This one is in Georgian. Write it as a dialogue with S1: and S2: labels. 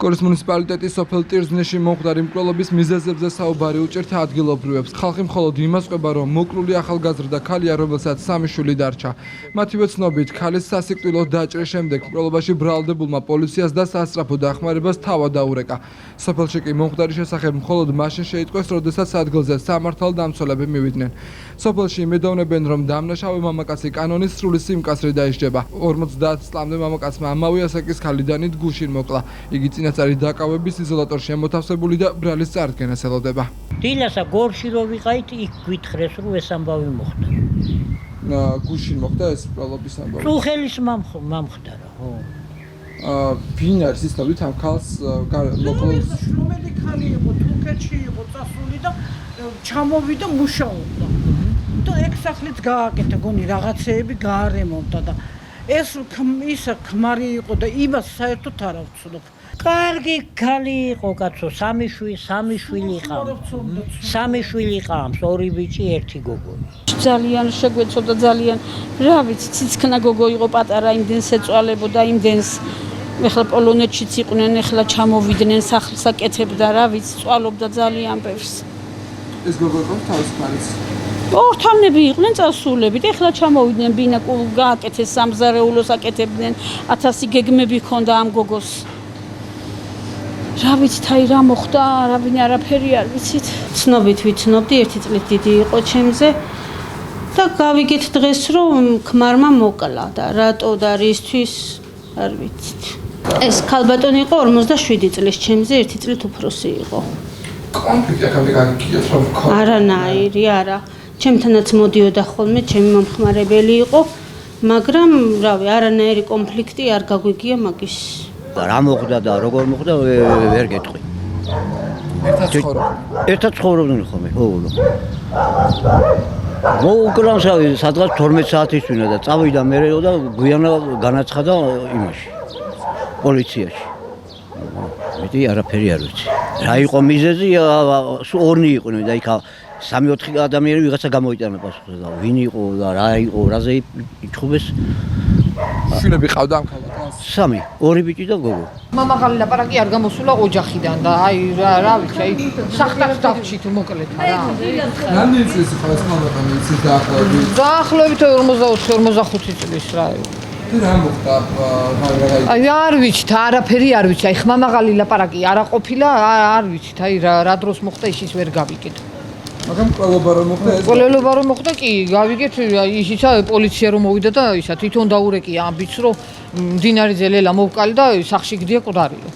S1: გორის მუნიციპალიტეტის სოფელ ტირზნეში მომხდარი მკვლელობის მიზეზებზე საუბარი უჭერთ ადგილობრივებს. ხალხი მხოლოდ იმას ყვება, რომ მოკლული ახალგაზრდა ქალია, რომელსაც 3 შვილი დარჩა. მათივე ცნობით, ქალის სასიკვდილო დაჭრის შემდეგ მკვლელობაში ბრალდებულმა პოლიციას და სასწრაფო დახმარებას თავად დაურეკა. სოფელში კი მომხდარის შესახებ მხოლოდ მაშინ შეიტყვეს, როდესაც ადგილზე სამართალდამცველები მივიდნენ. სოფელში იმედოვნებენ, რომ დამნაშავე მამაკაცი კანონის სრული სიმკაცრე დაიშჯება. 50 წლამდე მამაკაცმა ამავე ასაკის ქალიდანით გუშინ მოკლა. იგი წინასწარი დაკავების იზოლატორში ამოთავსებული და ბრალის წარდგენას ელოდება.
S2: დილასა გორში რო ვიყავით, იქ გვითხრეს, რომ ეს ამბავი მოხდა.
S1: გუშინ მოხდა ეს მკვლელობის ამბავი.
S2: წუხელის მომხდარა, ხო.
S1: ვინ არის ის თავით ამ ქალს მოკლეს?
S3: შრომელი ქალი იყო, თურქეთში იყო წასული და ჩამოვიდა მუშაობდა. და ეგ სახლიც გააკეთა, გონი რაღაცეები გაარემონტა და ეს ისა ქმარი იყო და იმას საერთოდ არ ავცნობ.
S2: კარგი ქალი იყო კაცო, 3 შვილი ყავს. 3 შვილი ყავს, 2 ბიჭი, 1 გოგო.
S4: ძალიან შეგვეცოდა ძალიან, რა ვიცი, ციცქნა გოგო იყო პატარა, იმდენს ეწვალებოდა, იმდენს ეხლა პოლონეთშიც იყვნენ, ეხლა ჩამოვიდნენ, სახლს აკეთებდა, რა ვიცი, წვალობდა ძალიან ბევრს.
S1: ეს გოგო იყო თავის ქალის.
S4: ორთავნები იყვნენ წასულები და ეხლა ჩამოვიდნენ, ბინა გააკეთეს, სამზარეულოს აკეთებდნენ, 1000 გეგმები ჰქონდა ამ გოგოს. რა ვიცით, აი რა მოხდა, არაფერი არ ვიცით. ცნობით ვიცნობდი, 1 წლით დიდი იყო ჩემზე და გავიგეთ დღეს, რომ ქმარმა მოკლა და რატო და რისთვის არ ვიცით. ეს ქალბატონი იყო 47 წლის, ჩემზე 1 წლით უფროსი იყო.
S1: კონფლიქტი ახალი გაგიგიათ რომ ქონდა.
S4: არანაირი არა. ჩემთანაც მოდიოდა ხოლმე, ჩემი მომხმარებელი იყო, მაგრამ რავი, არანაირი კონფლიქტი არ გაგვიგია მაგის.
S5: რა მოხდა და როგორ მოხდა ვერ გეტყვი. ერთად ცხოვრობდნენ ხოლმე, ხო. მოუკლავსავი სადღაც 12 საათის ვინა და წავიდა მერეო და გვიანა განაცხადა იმაში. პოლიციაში. მეტი არაფერი არ ვიცი. რა იყო მიზეზი? ორნი იყვნენ და იქ 3-4 ადამიანი ვიღაცა გამოიტანა პასუხზე და ვინ იყო და რა იყო, რაზე იჩხუბეს.
S1: შვილები ყავდა ამ ქალბატონს?
S5: 3, 2 ბიჭი და გოგო.
S6: მამაღალი ლაპარაკი არ გამოსულა ოჯახიდან და აი რა ვიცი, აი სახლაც დავჭით მოკლედ რა.
S1: რამდენი წლის იყო ეს ქალბატონი იცის დაახლოებით?
S6: დაახლოებით 44-45 წლის რა.
S1: რა მოხდა?
S6: აი არ ვიცით, არაფერი არ ვიცი, აი ხმამაღალი ლაპარაკი არა ყოფილა, არ ვიცით, აი რა დროს მოხდა ისიც ვერ გავიგეთ.
S1: მაგრამ მკვლელობა რომ მოხდა ეს?
S6: მკვლელობა რომ მოხდა კი, გავიგეთ, ისიც პოლიცია რომ მოვიდა და ისა თვითონ დაურეკია ამ ბიჭს, რომ მდინარეზე ლელა მოვკალი და სახში გდიაკვდარილო.